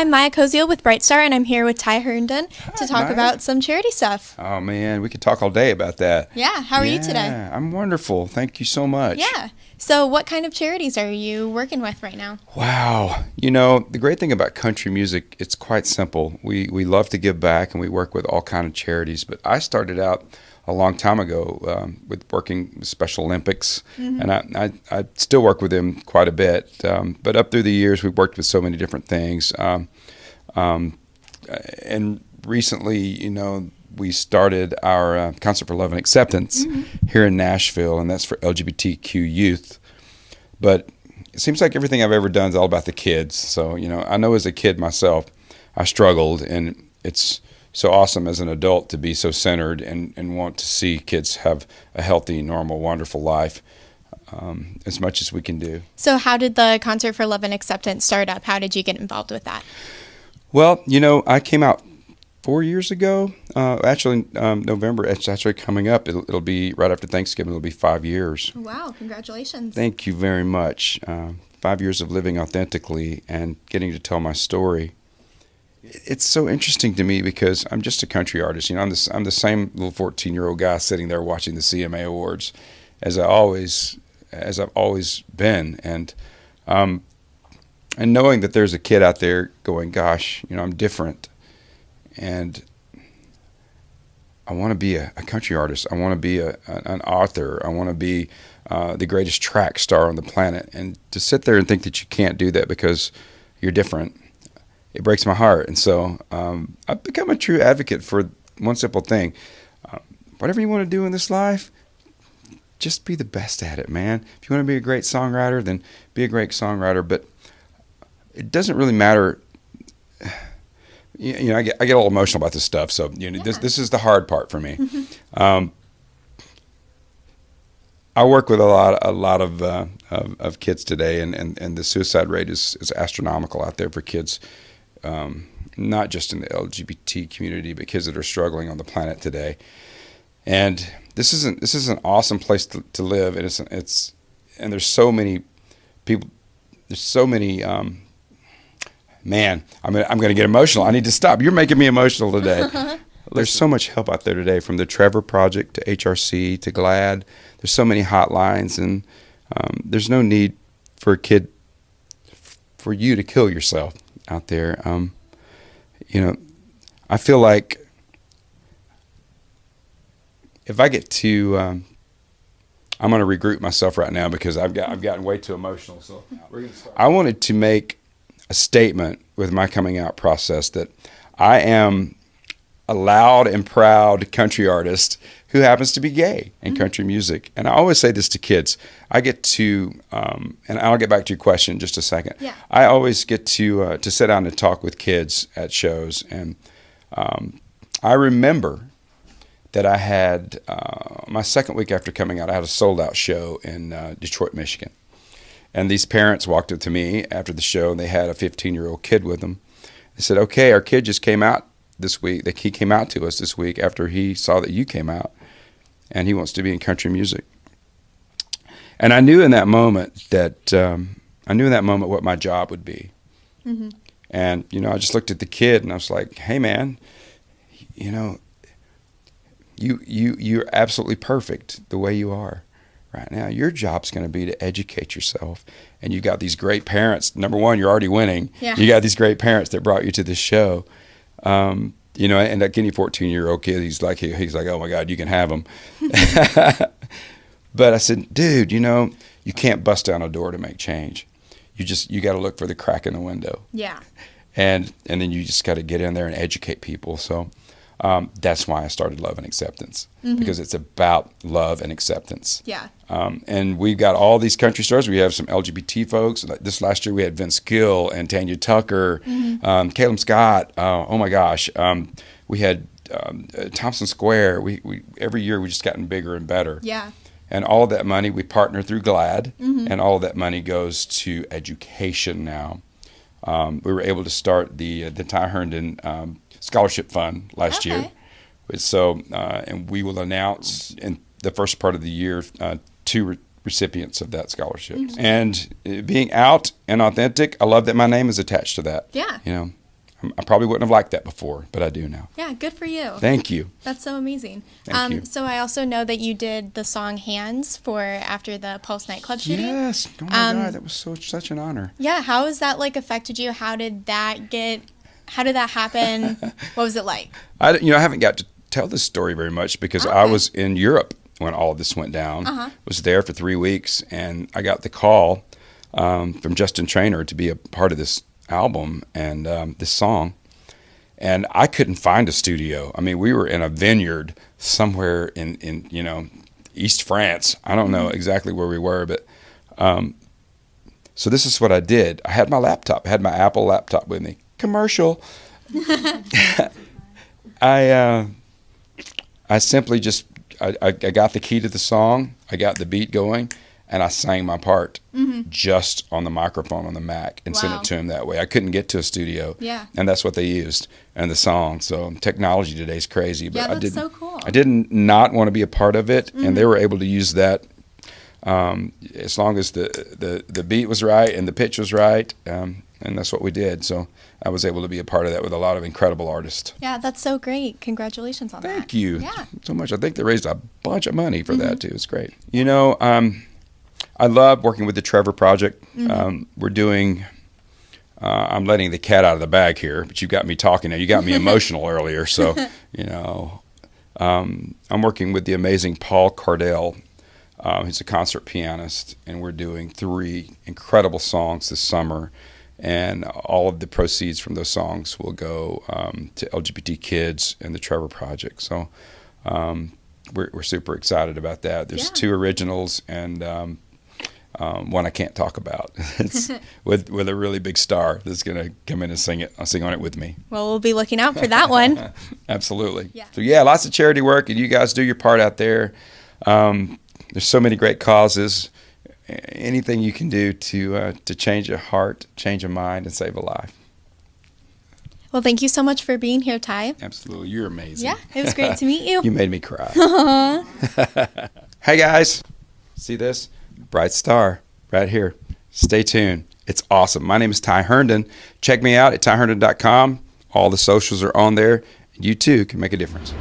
I'm Maya Koziel with Bright Star, and I'm here with Ty Herndon to talk Maya. about some charity stuff. Oh, man, we could talk all day about that. Yeah, how are you today? I'm wonderful. Thank you so much. Yeah. So what kind of charities are you working with right now? Wow. You know, the great thing about country music, it's quite simple. We love to give back, and we work with all kinds of charities. But I started out a long time ago with working with Special Olympics, and I still work with them quite a bit. But up through the years, we've worked with so many different things. And recently, you know, we started our Concert for Love and Acceptance here in Nashville, and that's for LGBTQ youth. But it seems like everything I've ever done is all about the kids. So, you know, I know as a kid myself, I struggled, and it's so awesome as an adult to be so centered and want to see kids have a healthy, normal, wonderful life as much as we can do. So how did the Concert for Love and Acceptance start up? How did you get involved with that? Well, you know, I came out 4 years ago. November, it's actually coming up. It'll be right after Thanksgiving. It'll be 5 years. Wow, congratulations. Thank you very much. 5 years of living authentically and getting to tell my story. It's so interesting to me because I'm just a country artist. You know, I'm the same little 14-year-old guy sitting there watching the CMA Awards as I've always been, and knowing that there's a kid out there going, gosh, you know, I'm different, and I want to be a country artist. I want to be an author. I want to be the greatest track star on the planet, and to sit there and think that you can't do that because you're different, it breaks my heart. And so I've become a true advocate for one simple thing. Whatever you want to do in this life, just be the best at it, man. If you want to be a great songwriter, then be a great songwriter. But it doesn't really matter. You know, I get a little emotional about this stuff. So, you know, this is the hard part for me. I work with a lot of kids today, and the suicide rate is astronomical out there for kids. Not just in the LGBT community, but kids that are struggling on the planet today. And this is an awesome place to live, and and there's so many people. There's so many. Man, I'm gonna get emotional. I need to stop. You're making me emotional today. There's so much help out there today, from the Trevor Project to HRC to GLAD. There's so many hotlines, and there's no need for you to kill yourself out there. You know, I feel like if I get to, I'm going to regroup myself right now because I've gotten way too emotional. So we're going to start. I wanted to make a statement with my coming out process that I am a loud and proud country artist who happens to be gay in country music. And I always say this to kids. I get to, and I'll get back to your question in just a second. Yeah. I always get to sit down and talk with kids at shows. And I remember that I had, my second week after coming out, I had a sold-out show in Detroit, Michigan. And these parents walked up to me after the show, and they had a 15-year-old kid with them. They said, okay, our kid just came out this week. He came out to us this week after he saw that you came out, and he wants to be in country music. And I knew in that moment what my job would be. Mm-hmm. And, you know, I just looked at the kid, and I was like, hey, man, you know, you're absolutely perfect the way you are right now. Your job's going to be to educate yourself, and you got these great parents. Number one, you're already winning. Yeah. You got these great parents that brought you to this show. You know, and that Kenny 14-year-old kid, he's like, oh my God, you can have him. But I said, dude, you know, you can't bust down a door to make change. You got to look for the crack in the window. Yeah. And then you just got to get in there and educate people. So that's why I started Love and Acceptance, because it's about love and acceptance. Yeah. And we've got all these country stars. We have some LGBT folks. This last year we had Vince Gill and Tanya Tucker, Caleb Scott. Oh my gosh. We had Thompson Square. We every year we just gotten bigger and better. Yeah. And all of that money, we partner through GLAD, and all of that money goes to education now. We were able to start the Ty Herndon Scholarship Fund last year. So, and we will announce in the first part of the year two recipients of that scholarship. And being out and authentic, I love that my name is attached to that. Yeah. You know. I probably wouldn't have liked that before, but I do now. Yeah, good for you. Thank you. That's so amazing. Thank you. So I also know that you did the song Hands for after the Pulse nightclub shooting. Yes. Oh my God, that was such an honor. Yeah, how has that like affected you? How did that happen? What was it like? I haven't got to tell this story very much because I was in Europe when all of this went down. Was there for 3 weeks, and I got the call from Justin Traynor to be a part of this album and this song. And I couldn't find a studio. I mean, we were in a vineyard somewhere in East France. I don't know exactly where we were, but so this is what I did. I had my laptop. I had my Apple laptop with me. Commercial. I simply just I got the key to the song. I got the beat going, and I sang my part just on the microphone on the Mac and sent it to him that way. I couldn't get to a studio, and that's what they used in the song. So technology today is crazy, but that's so cool. I didn't not want to be a part of it, and they were able to use that as long as the beat was right and the pitch was right, and that's what we did. So I was able to be a part of that with a lot of incredible artists. Yeah, that's so great. Congratulations on that. Thank you Yeah. so much. I think they raised a bunch of money for that too. It's great. I love working with the Trevor Project. We're doing, I'm letting the cat out of the bag here, but you got me talking now. You got me emotional earlier. So, I'm working with the amazing Paul Cardell. He's a concert pianist, and we're doing 3 incredible songs this summer. And all of the proceeds from those songs will go to LGBT kids and the Trevor Project. So we're super excited about that. There's 2 originals and one I can't talk about. It's with a really big star that's going to come in and sing on it with me. Well, we'll be looking out for that one. Absolutely. Yeah. So lots of charity work, and you guys do your part out there. There's so many great causes. Anything you can do to change a heart, change a mind, and save a life. Well, thank you so much for being here, Ty. Absolutely. You're amazing. Yeah, it was great to meet you. You made me cry. Hey, guys. See this? Bright star right here. Stay tuned. It's awesome. My name is Ty Herndon. Check me out at tyherndon.com. All the socials are on there. You, too, can make a difference.